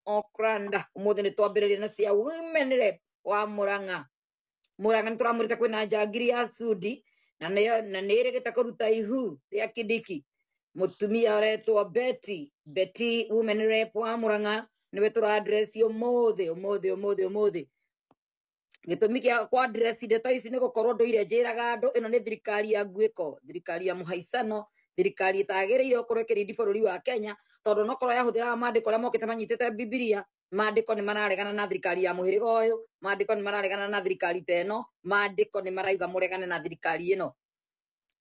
Okranda umuthi ni twambiririe na cia women rep wa Murang'a nituramurite kwina njangiri ya Sudi na nirigite kuruta ihu ria Kidiki mutumia aretwo Betty women rep wa Murang'a niwe tura address umuthi gitumi kia kwa address ndeto ici ni gukorwo nduire njiraga andu ino ni thirikari ya nguiko thirikari ya muhaicano thirikari itagiriire gukorwo ikirindi bururi wa Kenya tondu no korwo yahuthira mandiko ria mokite manyitite Biblia mandiko ni mararegana na thirikari ya muhiriga uyu mandiko ni mararegana na thirikari teno mandiko ni maraiga muregane na thirikari ino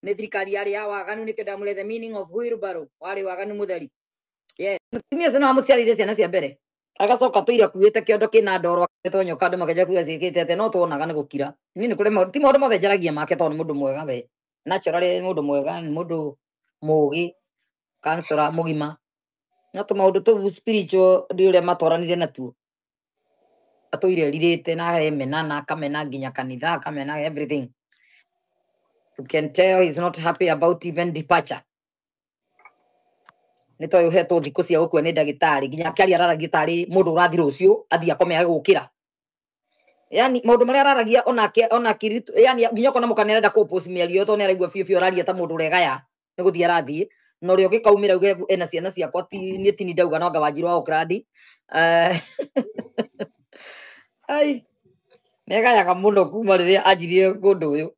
ni thirikari yari ya waganu ni kenda mure the meaning of wheelbarrow wari waganu mutheri yes mutumia sino amuciarire ciana cia mbere agacoka tuira kuite kiondo kina ndoro aketonyo kandu makeja kuya cikite ate no tuonaga ni gukira ni kuri ti maundu mothe njaragia make tondu mundu mwega we naturally mundu mwega ni mundu mugi kansora mugima no to maundu tu spiritual ndiure matwaranire natuo atuire ririte na emena na kamena nginya kanitha kamena everything you can tell he's not happy about even departure nito yuhetwo thiku cia gukua ni ndagitari nginya kiari araragia tari mundu urathira ucio athia komea gukira yani maundu maria araragia ona kiritu yani nginya kona mukanenda ku post miario to ni araigua fio araria ta mundu regaya ni guthia arathie no rio gikaumira uge ena ciana ciakwa ti ni tini ndauga no ngawajirwa okradi ai negayaga muno kuma riria anjirie kundu uyu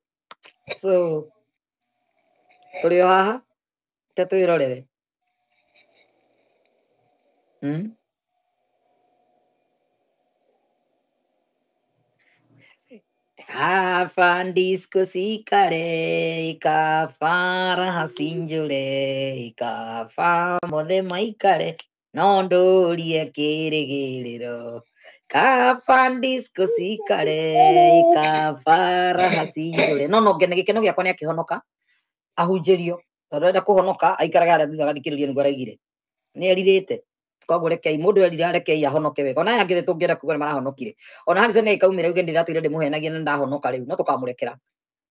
so turi haha tetwirorere Afandisco sikare ikafara hasinjure ikafa mothe maikare nondorie kirigiriro kafandisco sikare ikafara hasinjure no ngene gikeno giakwa ni akihonoka ahunjirio tondu enda kuhonoka aikaraga aria thutha gathikiriria niguo araigire ni eririte koguo rekei mundu erire rekei ahonoke wega ona angire tungienda kuga marahonokire ona Harrison ikaumira uge ndiratwire ndimuhenagia na ndahonoka riu no tukamurekera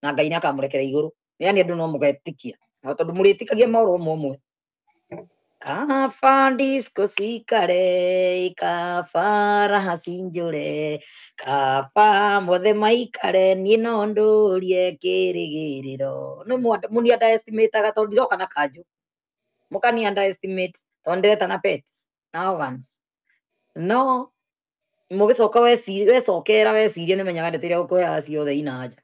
na Ngai ni akamurekera iguru yani andu no mugetikia tondu muritikagia mauro momwe Kafandisco sikare ikafara hasinjure kafa mothe maikare ni no ndurie kirigiriro no muni underestimate tondu ndiroka na kanju mukani underestimate tondu ndeta na pets na organs no mugicoka wecokera wecirie ni menyaga ndetire gukuhea ciothe inaja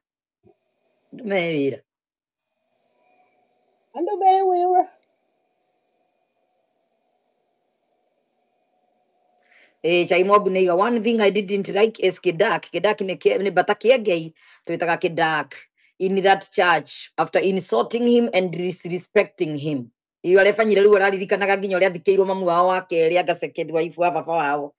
mewira andu mewira Chaimobu neiga one thing I didn't like is Kedak ni batakiegei tuitaga Kedak in that church after insulting him and disrespecting him iyo arefanyire riu araririkanaga nginya uria thikirwo mamu wao wakeri agacekedwa ifu wa baba wao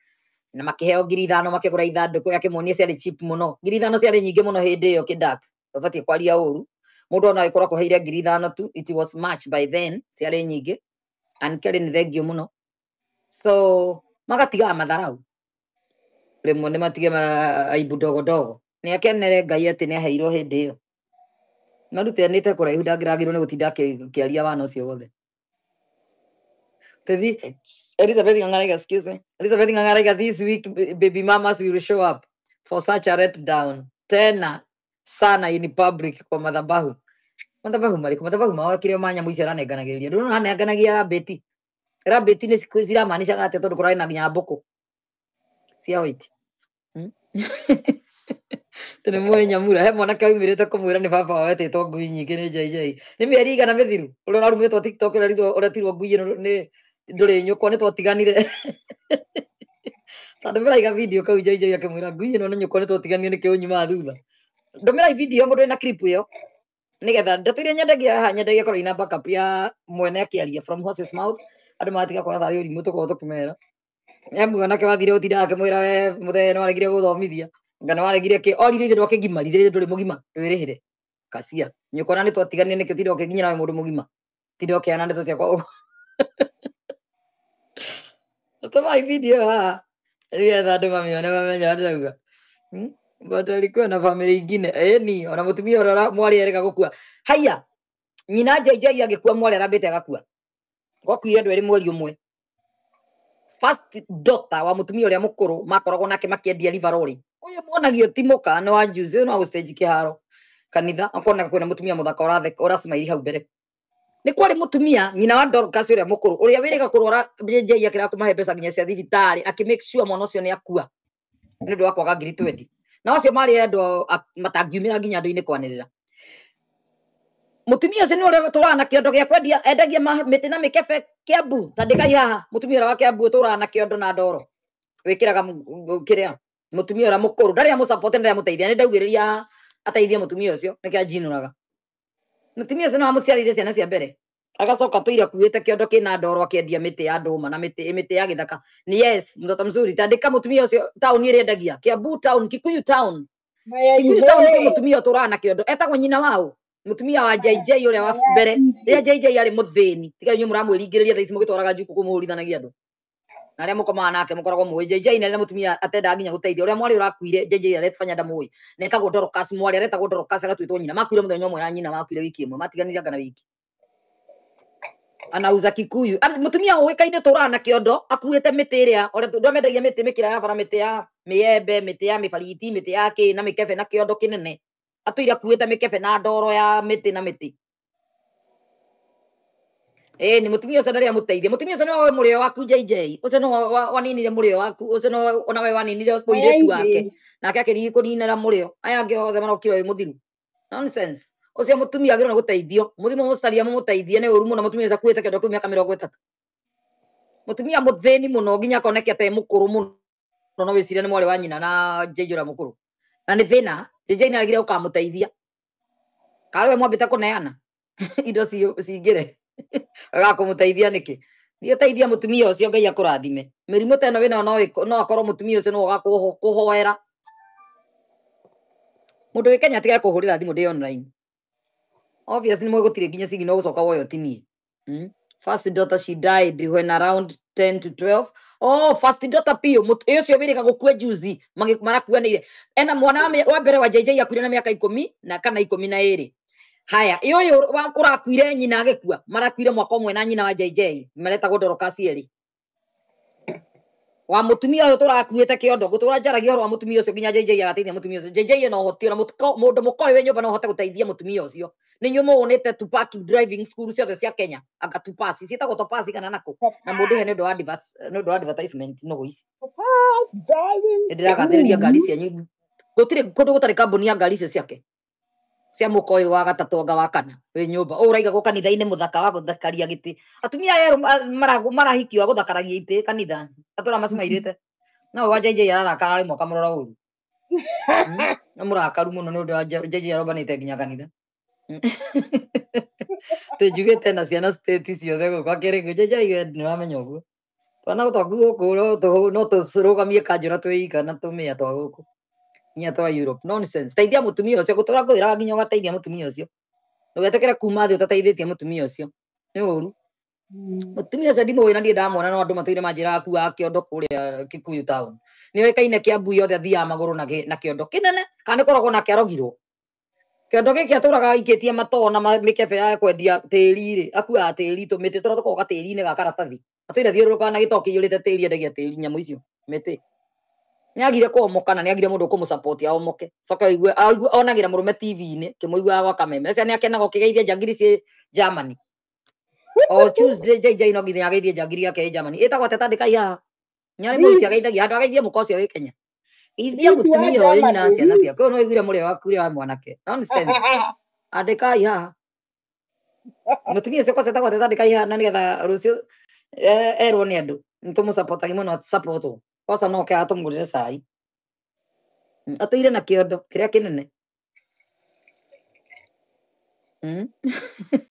na makiheo 5,000 makigura ithanduku yakimuonia ciari cheap muno 5,000 ciari nyingi muno hindi iyo Kedak ubatie kwaria uru mundu ona ikorwo kuheire 5,000 tu it was much by then ciari nyingi and keri ni thengio muno so magatiga matharau rimwe ni matige aibu dogo ni akenere Ngai ati ni aheirwo hindi iyo marutanite kuraihu ndangiragirwo ni gutinda kiaria wana ucio wothe Baby, Elizabeth Ng'ang'araiga, excuse me. Elizabeth Ng'ang'araiga, this week, baby mamas will show up for such a letdown. Tena, sana in public kwa madhabahu. Madhabahu mariku, madhabahu mawakire manya mwici aranenganagiriria. Ndu anenganagia Rabeti. Rabeti ni siku ziramaanisha gate tondu kurai na nginya mboko. Cia witi. Tene mwe nyamura he mwanake aumirite kumwira ni baba wawe tetwo ngui nyingi ni JJ. Ni mieri igana mithiru. Uri rarumitwo TikTok uretirwo ngui ino ni nduri nyukwa ni twatiganire tondu miraiga video kau JJ akimwira ngui ino ni nyukwa ni twatiganire ni kiunyuma thutha ndumira video mundu ina clip iyo nigetha ndatwire nyendagia korwo ina backup ya mwene akiaria from horse's mouth andu matiga kora thari urimu tukorwo tukimera mwanake wathire utinda akimwira we muthee no aregire guthomithia ngana waregire ki orire ithe ndwake ngimarire nduri mugima ndwirihire kacia nyukwa ni twatiganire ni kitiro kiginyira we mundu mugima tindo kiana ndeto ciakwa Toma video ha. Nigetha andu mamione mamenya ndauga. But alikuwa na family ingine. Ni ona mutumia ora mwari erega gukua. Haya. Nyina JJ agikua mwari arambite agakua. Gwakuire andu eri mweri umwe. first daughter wa mutumia uria mukuru makoragwo nake makiendia livaroli uyu monagio timoka no wa juice no stage kiharo kanitha akona kwina mutumia muthaka urasmaili hau mbere ni kwari mutumia nyina wa Dorcas uria mukuru uria wirega kurora JJ akira kumahe mbeca nginya cia thibitari make sure mwana ucio ni akua ni ndu wakwaga ngiri 20 na acio mari andu matangiumira nginya ndu-ini kwanirira mutumia ucio ni uria turana na kiondo gia kwendia endagia miti na mikebe Kiambu tandikai haha mutumia wa Kiambu turana na kiondo na ndoro wikiraga kiria mutumia uria mukuru ndari amu support ndari amuteithia ni ndaugiriria ateithia mutumia ucio niki ajinuraga mutumia ucio no amuciarire ciana cia mbere agacoka tuira kuite kiondo kina ndoro akiendia miti ya nduma na miti ya githaka ni yes mtoto mzuri tandika mutumia ucio town iri endagia Kiambu town Kikuyu town ni mutumia turana na kiondo etagwo nyina wao mutumia wa JJ uria wa mbere ria JJ ari muthini tiga nyu muramwiringiriria thaici mugitwaraga njuku kumuhurithanagia andu na ria mukomaga nake mukoragwo muwi JJ na ria mutumia atenda nginya guteithia uria mwari urakuire JJ aretfanya ndamuwi netagwo Dorcas mwari aretagwo Dorcas agatwitwo nyina makuire muthenya umwe na nyina makuire wiki imwe matiganire kana wiki anauza Kikuyu mutumia uikaine turana na kiondo akuite miti iria ore ndomendagia miti mikira ya bara miti ya miembe miti ya mibariti miti ya ki na mikebe na kiondo kinene atuira kuite mikebe na ndoro ya miti na miti ni mutumia ucio ndari amuteithia mutumia ucio no murio waku JJ ucio no waninire murio waku ucio no ona we waninire kuiretu wake nake akiri kuninira murio aya angi othe marokira wi muthiru nonsense ucio mutumia agirwo guteithio muthimu mucaria mumuteithie ni uru muno mutumia ucio kuite kendo ku miaka 30 mutumia muthini muno nginya koneke ate mukuru muno no wicire ni mwari wa nyina na JJ ura mukuru na ni thina JJ ni agire ukamuteithia kawe mwambite kuneana indo cingire agakumuteithia niki ni uteithia mutumia ucio Ngai akurathime mirimu teno wina no akorwo mutumia ucio no gakuhoera mundu wi Kenya tiga kuhurira thimu ndi online obviously mwe gutire nginya sigi no gucoka woyo tini first daughter she died when around 10 to 12 first daughter pio ucio wirika gukua juzi marakuanire ena mwana wa mbere wa JJ akwire na miaka 10 na kana 12 haya iyo urakuire nyina agikua marakuire mwaka umwe na nyina wa JJ maretagwo Dorcas eri wa mutumia uyu turakuite kiondo gutura njaragia horo wa mutumia ucio nginya JJ agateithia mutumia ucio JJ no hoti na mundu mukoe we nyumba no hote guteithia mutumia ucio ni nyumo wonete Tupac driving school ciothe cia Kenya anga tupasi cietagwo topasi kana nako na mundu he nendo advertisement no ici ndiragathiria ngari cianyu gutire kundu gutari kambuni ya ngari icio ciake cia mukoe wa gatatu anga wa kana we nyumba uraiga go kanitha-ini muthaka wa guthakaria giti atumia yeru marahikio guthakaragia ite kanitha atura macimairite no wa JJ ararakara ari moka murora uru na murakaru muno ni undu wa JJ arobanite nginya kanitha tujugite na ciana state ciothe guko akiri JJ ni wamenya uguo twana twaku guku no turugamie kanjura twika na tumia twa guku nya twa Europe nonsense teithia mutumia ucio gutura kwira nginya ugateithia mutumia ucio ugetekere kuma thi utateithĩtie mutumia ucio ni uru mutumia ucio ndimo wina ndie ndamwona no andu matuire manjira akua kiondo kuria Kikuyu town ni oikaine Kiambu yothe athia maguru na kiondo kinene kana koragwo na kiarogirwo kiondo giki aturaga ikitie matona mikebe ya kwendia tĩri ri akua tĩri tumiti tura tukoga tĩri-ini ga karatathi atuire thiururuka na gitoki yurite tĩri endagia tĩri nyamu icio miti niagire kuomoka na niagire mundu kumusupport aomoke soka igue onagira murume TV-ini kimuiguaga gwa kameme cia niakenaga kigeithia njagiri ci Germany Tuesday JJ no nginya ageithie njagiri yake Germany etagwo teta ndikai haha nyari muti ageithagia andu ageithie muko cio wi Kenya ithia mutumia uyu nyina ciana ciake no igire murio waku ria wa mwanake nonsense andikai haha mutumia ucio kwetagwo teta ndikai haha na nigetha rucio erwo ni andu nitumusupport muno support kosa no ke atumugurire cai atuire na kiondo kiria kinene